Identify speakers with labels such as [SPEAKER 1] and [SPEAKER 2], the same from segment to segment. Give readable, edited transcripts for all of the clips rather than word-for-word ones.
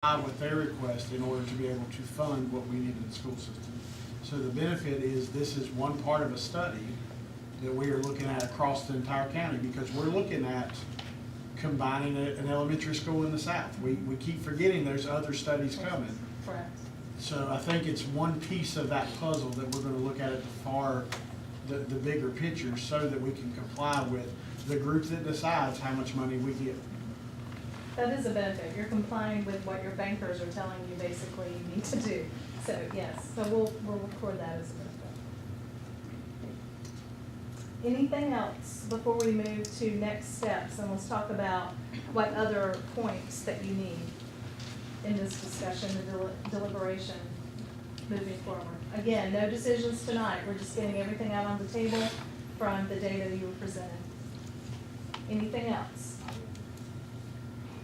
[SPEAKER 1] with their request in order to be able to fund what we need in the school system. So the benefit is this is one part of a study that we are looking at across the entire county, because we're looking at combining an elementary school in the south. We keep forgetting there's other studies coming.
[SPEAKER 2] Correct.
[SPEAKER 1] So I think it's one piece of that puzzle that we're going to look at the bigger picture, so that we can comply with the group that decides how much money we get.
[SPEAKER 2] That is a benefit. You're complying with what your bankers are telling you basically you need to do. So yes, so we'll record that as a benefit. Anything else before we move to next steps? And let's talk about what other points that you need in this discussion, the deliberation moving forward. Again, no decisions tonight. We're just getting everything out on the table from the data you were presented. Anything else?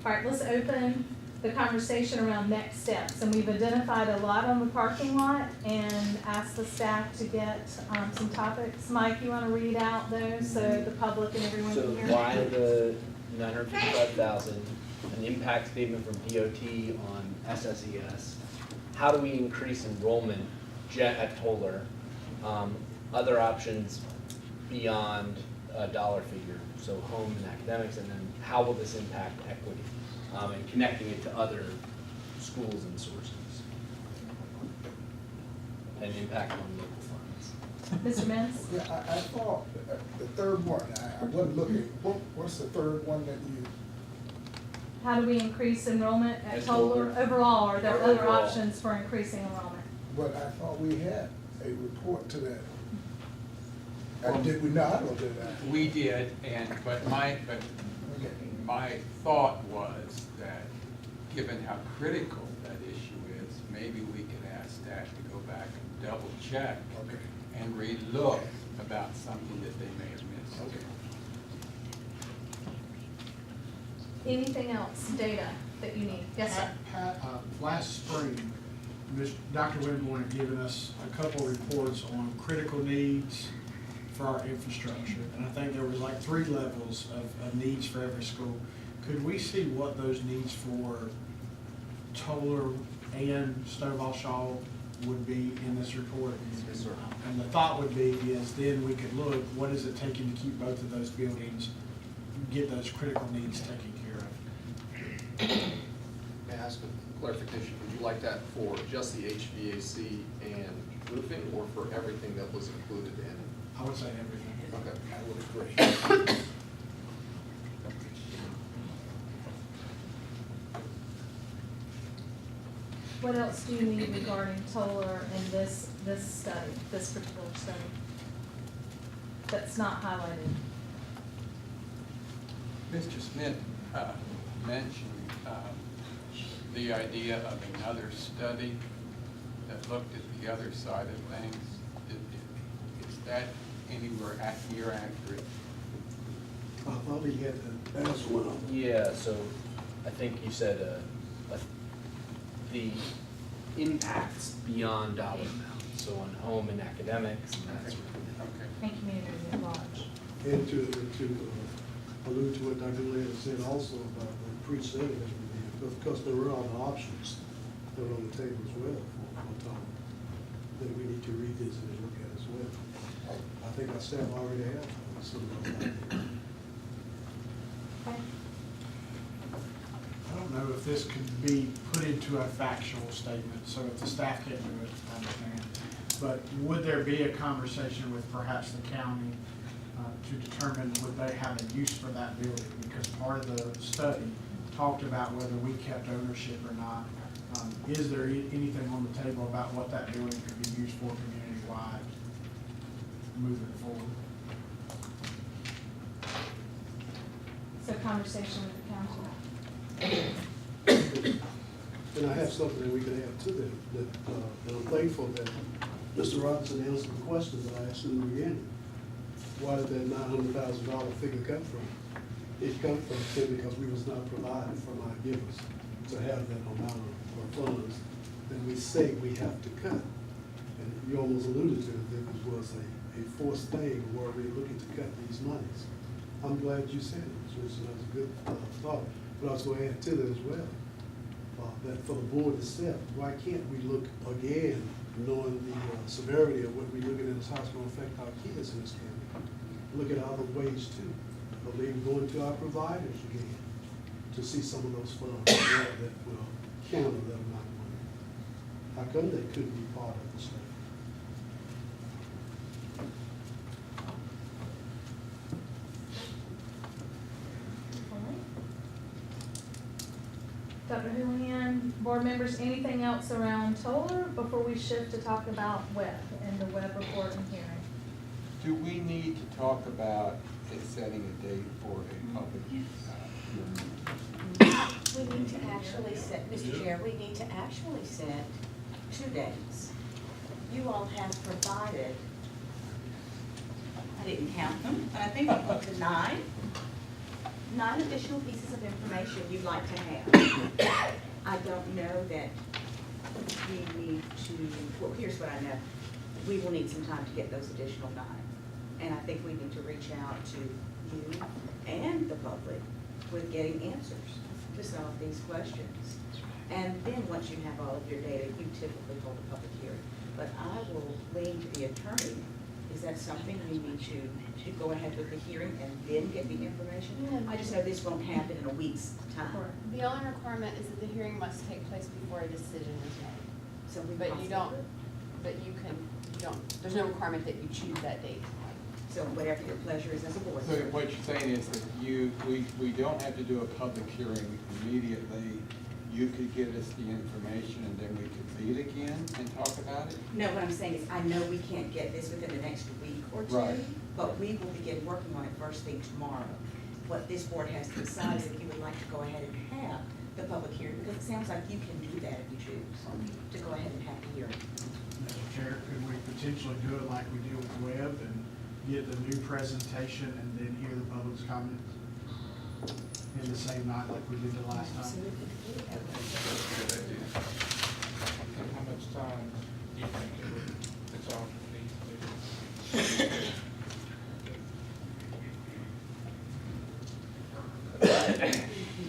[SPEAKER 2] All right, let's open the conversation around next steps. And we've identified a lot on the parking lot and asked the staff to get some topics. Mike, you want to read out those so the public and everyone
[SPEAKER 3] So
[SPEAKER 2] can hear?
[SPEAKER 3] why the $955,000, an impact statement from DOT on SSES, how do we increase enrollment at Toller, other options beyond a dollar figure, so home and academics, and then how will this impact equity, and connecting it to other schools and sources, and impact on local funds.
[SPEAKER 2] Mr. Mintz?
[SPEAKER 4] Yeah, I thought the third one, I wasn't looking, what's the third one that you,
[SPEAKER 2] How do we increase enrollment at
[SPEAKER 3] At
[SPEAKER 2] Toller?
[SPEAKER 3] Toller.
[SPEAKER 2] Overall, are there other
[SPEAKER 3] Overall.
[SPEAKER 2] options for increasing enrollment?
[SPEAKER 4] but I thought we had a report to that. Did we not, or did I?
[SPEAKER 5] We did, but my thought was that, given how critical that issue is, maybe we could ask staff to go back and double check
[SPEAKER 4] Okay.
[SPEAKER 5] and relook about something that they may have missed.
[SPEAKER 4] Okay.
[SPEAKER 2] Anything else, data that you need? Yes, sir.
[SPEAKER 1] Pat, last spring, Dr. Winborn had given us a couple reports on critical needs for our infrastructure. And I think there was like 3 levels of needs for every school. Could we see what those needs for Toller and Stovall Shaw would be in this report?
[SPEAKER 3] Yes, sir.
[SPEAKER 1] And the thought would be is then we could look, what is it taking to keep both of those buildings, get those critical needs taken care of?
[SPEAKER 6] May I ask a clarification? Would you like that for just the HVAC and roofing, or for everything that was included in?
[SPEAKER 1] I would say everything.
[SPEAKER 6] Okay, I would agree.
[SPEAKER 2] What else do you need regarding Toller and this study, this particular study? That's not highlighted.
[SPEAKER 5] Mr. Smith mentioned the idea of another study that looked at the other side of things. Is that anywhere near accurate?
[SPEAKER 7] I thought he had the last one on.
[SPEAKER 3] Yeah, so I think you said the impacts beyond dollar amount, so on home and academics and that sort of thing.
[SPEAKER 5] Okay.
[SPEAKER 2] And community at large.
[SPEAKER 7] And to allude to what Dr. Laird said also about the pre-study that we did, because there were other options that were on the table as well for Tom, that we need to revisit and look at as well. I think our staff already have some of those ideas.
[SPEAKER 2] Okay.
[SPEAKER 1] I don't know if this could be put into a factual statement, so if the staff can't do it, I understand. But would there be a conversation with perhaps the county to determine would they have a use for that building? Because part of the study talked about whether we kept ownership or not. Is there anything on the table about what that building could be used for community-wide moving forward?
[SPEAKER 2] So conversation with the council.
[SPEAKER 7] And I have something that we can add to that, that I'm thankful that Mr. Robinson answered the question that I asked in the beginning. Why did that $900,000 figure come from? It come from simply because we was not provided from our givers to have that amount of funds that we say we have to cut. And you almost alluded to it, that it was a forced thing where we're looking to cut these monies. I'm glad you said it, which was a good thought. But I was going to add to that as well. that for the board to set, why can't we look again, knowing the severity of what we're looking at is how it's gonna affect our kids in this county? Look at other ways too, or maybe going to our providers again, to see some of those funds that will counter that amount of money. How come they couldn't be part of the state?
[SPEAKER 2] Dr. Houlihan, board members, anything else around Toller before we shift to talk about Webb and the Webb report and hearing?
[SPEAKER 5] Do we need to talk about it setting a date for a public hearing?
[SPEAKER 8] We need to actually set, Mr. Chair, we need to actually set 2 dates. You all have provided, I didn't count them, but I think I'm up to 9 additional pieces of information you'd like to have. I don't know that we need to, well, here's what I know. We will need some time to get those additional 9. And I think we need to reach out to you and the public with getting answers to some of these questions. And then once you have all of your data, you typically hold a public hearing. But I will lean to the attorney. Is that something we need to go ahead with the hearing and then get the information? I just know this won't happen in a week's time.
[SPEAKER 9] The only requirement is that the hearing must take place before a decision is made.
[SPEAKER 8] So we
[SPEAKER 9] But you don't,
[SPEAKER 8] possibly-
[SPEAKER 9] you don't, there's no requirement that you choose that date.
[SPEAKER 8] So whatever your pleasure is as a board.
[SPEAKER 5] So what you're saying is that we don't have to do a public hearing immediately. You could give us the information and then we could meet again and talk about it?
[SPEAKER 8] No, what I'm saying is, I know we can't get this within the next week or 2,
[SPEAKER 5] Right.
[SPEAKER 8] but we will begin working on it first thing tomorrow. What this board has to decide is if you would like to go ahead and have the public hearing, because it sounds like you can do that if you choose, to go ahead and have the hearing.
[SPEAKER 1] Mr. Chair, could we potentially do it like we did with Webb and get the new presentation and then hear the public's comments in the same night like we did the last
[SPEAKER 8] So
[SPEAKER 1] time?
[SPEAKER 8] we could do that.
[SPEAKER 5] Good idea.
[SPEAKER 10] And how much time do you think it would, it's all needs to be?
[SPEAKER 8] We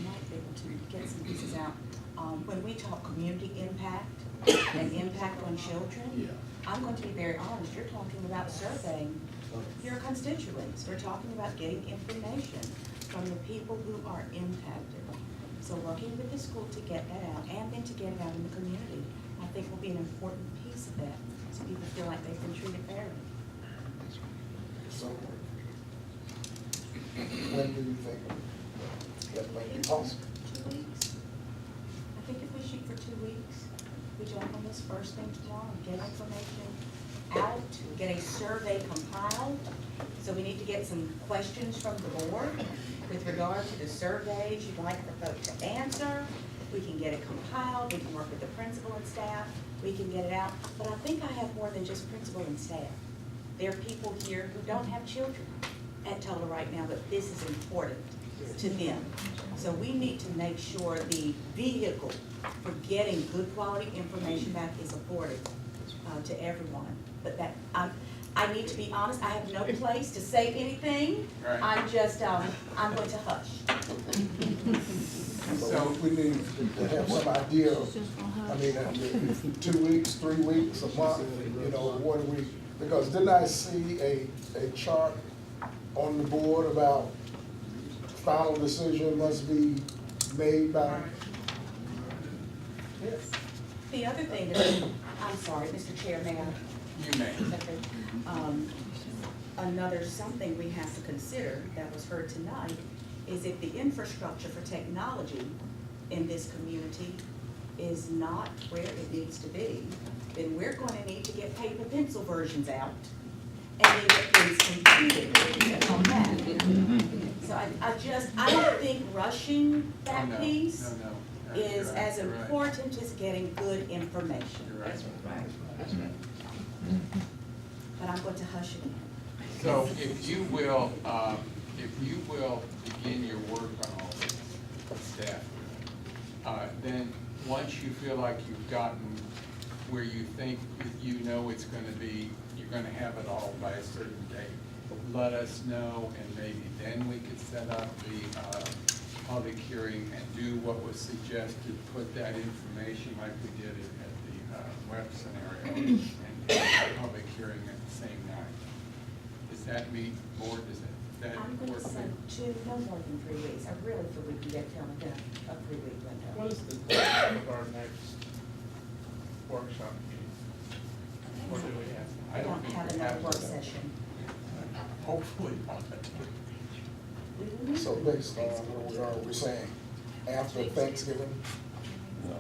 [SPEAKER 8] might be able to get some pieces out. When we talk community impact and impact on children, I'm going to be very honest, you're talking about surveying your constituents. We're talking about getting information from the people who are impacted. So working with the school to get that out and then to get it out in the community, I think will be an important piece of that, so people feel like they've been treated fairly.
[SPEAKER 4] So, when do you think that might be possible?
[SPEAKER 8] 2 weeks. I think if we shoot for 2 weeks, we jump on this first thing tomorrow and get information out, get a survey compiled. So we need to get some questions from the board with regard to the surveys you'd like for folks to answer. We can get it compiled, we can work with the principal and staff, we can get it out. But I think I have more than just principal and staff. There are people here who don't have children at Toller right now, but this is important to them. So we need to make sure the vehicle for getting good quality information back is afforded to everyone. But that, I need to be honest, I have no place to say anything.
[SPEAKER 5] Right.
[SPEAKER 8] I'm just, I'm going to hush.
[SPEAKER 4] So we need to have some idea of, I mean, 2 weeks, 3 weeks, a month, you know, what do we, because didn't I see a chart on the board about final decision must be made by? Yes.
[SPEAKER 8] The other thing that, I'm sorry, Mr. Chair, may I?
[SPEAKER 5] You may.
[SPEAKER 8] Okay. Another something we have to consider that was heard tonight is if the infrastructure for technology in this community is not where it needs to be, then we're going to need to get paper pencil versions out and then get things computed on that. So I don't think rushing that
[SPEAKER 5] No,
[SPEAKER 8] piece
[SPEAKER 5] no.
[SPEAKER 8] is
[SPEAKER 5] You're right,
[SPEAKER 8] as
[SPEAKER 5] you're right.
[SPEAKER 8] important as getting good information.
[SPEAKER 5] You're right.
[SPEAKER 8] That's right. But I'm going to hush again.
[SPEAKER 5] So if you will begin your work on all this, staff, then once you feel like you've gotten where you think you know it's gonna be, you're gonna have it all by a certain date, let us know, and maybe then we could set up the public hearing and do what was suggested, put that information like we did at the web scenario, and have a public hearing at the same night. Does that meet board, does that
[SPEAKER 8] I'm going
[SPEAKER 5] work?
[SPEAKER 8] to say no more than 3 weeks. I really feel we can get done within a 3-week window.
[SPEAKER 10] What is the date of our next workshop meeting? Or do we have?
[SPEAKER 8] I don't
[SPEAKER 5] think
[SPEAKER 8] have
[SPEAKER 5] we
[SPEAKER 8] another work
[SPEAKER 5] to.
[SPEAKER 8] session.
[SPEAKER 5] Hopefully not.
[SPEAKER 8] We will need
[SPEAKER 4] So
[SPEAKER 8] to-
[SPEAKER 4] based on where we are, we're saying after Thanksgiving,
[SPEAKER 11] No.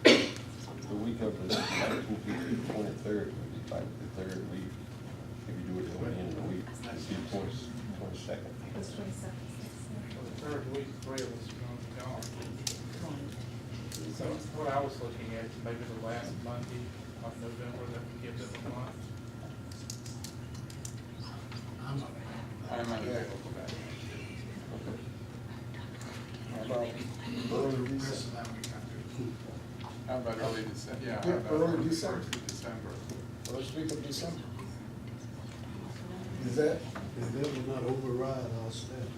[SPEAKER 11] The week of the 19th to the 23rd would be like the third week. If you do it at the end of the week, it'd be 22nd.
[SPEAKER 2] This 22nd.
[SPEAKER 10] For the third week, 3 of us are going to be gone.
[SPEAKER 8] Right.
[SPEAKER 10] So what I was looking at, maybe the last Monday of November, that would give it a month.
[SPEAKER 5] I'm unavailable that day.
[SPEAKER 4] how about early
[SPEAKER 1] The rest
[SPEAKER 4] December?
[SPEAKER 1] of that week I do.
[SPEAKER 5] How about early December? Yeah. how
[SPEAKER 4] Yeah,
[SPEAKER 5] about
[SPEAKER 4] early
[SPEAKER 5] first
[SPEAKER 4] December.
[SPEAKER 5] of December?
[SPEAKER 4] First week of December? Is that,
[SPEAKER 7] And that will not override our staff.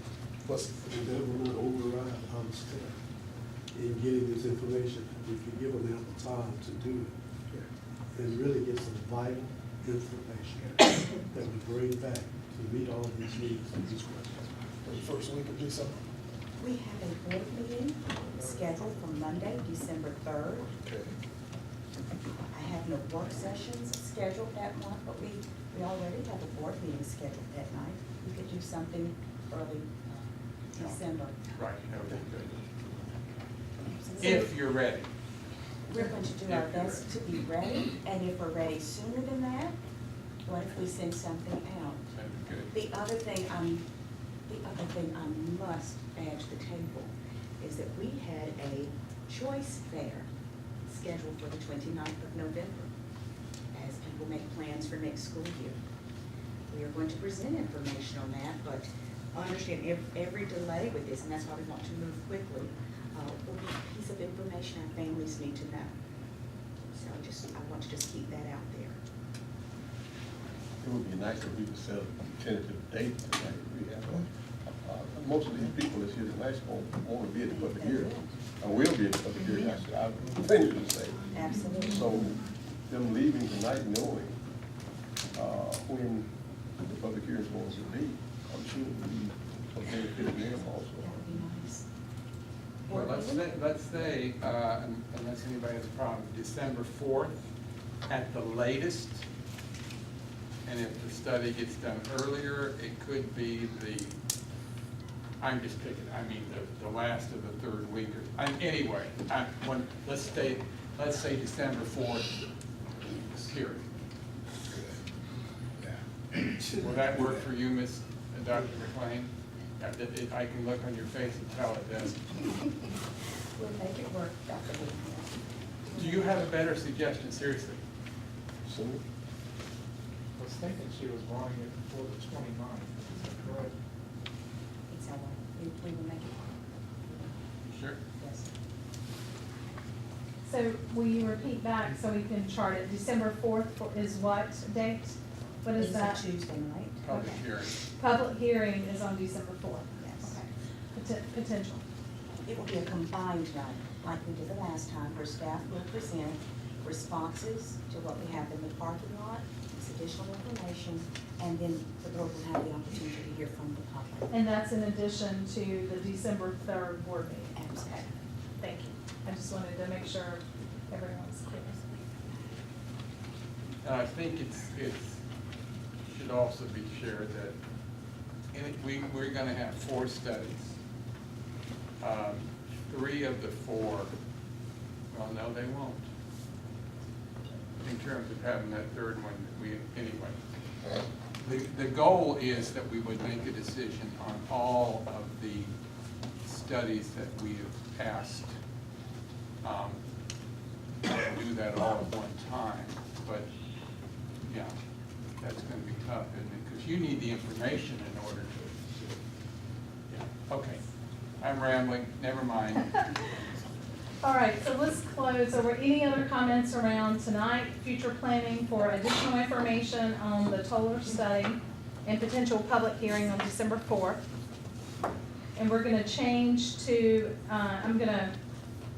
[SPEAKER 4] what's,
[SPEAKER 7] And that will not override our staff in getting this information. If you give them ample time to do it, and really get some vital information that we bring back to meet all of these needs and these questions.
[SPEAKER 4] the first week of December?
[SPEAKER 8] We have a board meeting scheduled for Monday, December 3rd.
[SPEAKER 4] Okay.
[SPEAKER 8] I have no work sessions scheduled that month, but we already have a board meeting scheduled that night. We could do something early December.
[SPEAKER 5] Right, that would be good.
[SPEAKER 8] So
[SPEAKER 5] If you're ready.
[SPEAKER 8] we're going to do our best to be ready, and if we're ready sooner than that, what if we send something out?
[SPEAKER 5] That'd be good.
[SPEAKER 8] The other thing I must add to the table is that we had a choice fair scheduled for the 29th of November as people make plans for next school year. We are going to present information on that, but I understand every delay with this, and that's why we want to move quickly, will be a piece of information our families need to know. So I want to just keep that out there.
[SPEAKER 11] It would be nice if we could set a tentative date tonight. We have, most of these people that's here tonight want to be at the public hearing. I will be at the public hearing, I've finished to say.
[SPEAKER 8] Absolutely.
[SPEAKER 11] So them leaving tonight knowing when the public hearing is going to be, I'm sure it would be a benefit to them also.
[SPEAKER 8] That would be nice.
[SPEAKER 5] Well, let's say, unless anybody has a problem, December 4th at the latest. And if the study gets done earlier, it could be I'm just picking, the last of the third week. Anyway, let's say December 4th, period. Will that work for you, Dr. McLean? I can look on your face and tell it does.
[SPEAKER 8] We'll make it work, Dr. Woodhouse.
[SPEAKER 5] Do you have a better suggestion, seriously?
[SPEAKER 11] So,
[SPEAKER 10] I was thinking she was wanting it before the 29th, is that correct?
[SPEAKER 8] It's our, we will make it work.
[SPEAKER 5] Sure.
[SPEAKER 8] Yes.
[SPEAKER 2] So will you repeat back so we can chart it? December 4th is what date? What is that?
[SPEAKER 8] It's a Tuesday night.
[SPEAKER 5] Public
[SPEAKER 2] Okay.
[SPEAKER 5] hearing.
[SPEAKER 2] Public hearing is on December 4th.
[SPEAKER 8] Yes.
[SPEAKER 2] Okay. Potential.
[SPEAKER 8] It will be a combined night, like we did the last time, where staff will present responses to what we have in the parking lot, this additional information, and then the board will have the opportunity to hear from the public.
[SPEAKER 2] And that's in addition to the December 3rd board meeting.
[SPEAKER 8] Absolutely.
[SPEAKER 2] Thank you. I just wanted to make sure everyone's clear.
[SPEAKER 5] And I think it should also be shared that we're gonna have 4 studies. 3 of the 4, well, no, they won't. In terms of having that third one, anyway. The goal is that we would make a decision on all of the studies that we have asked. Do that all at one time, but yeah, that's gonna be tough, isn't it? Because you need the information in order to yeah, okay. I'm rambling, never mind.
[SPEAKER 2] All right, so let's close. Are there any other comments around tonight, future planning for additional information on the Toller study and potential public hearing on December 4th? And we're gonna change to, I'm gonna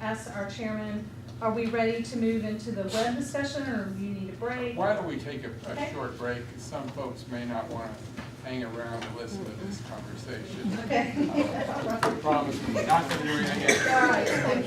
[SPEAKER 2] ask our chairman, are we ready to move into the web discussion, or do you need a break?
[SPEAKER 5] Why don't we take
[SPEAKER 2] Okay.
[SPEAKER 5] a short break? Some folks may not want to hang around and listen to this conversation.
[SPEAKER 2] Okay.
[SPEAKER 5] I promise we're not going to do anything else.
[SPEAKER 2] All right, thank you.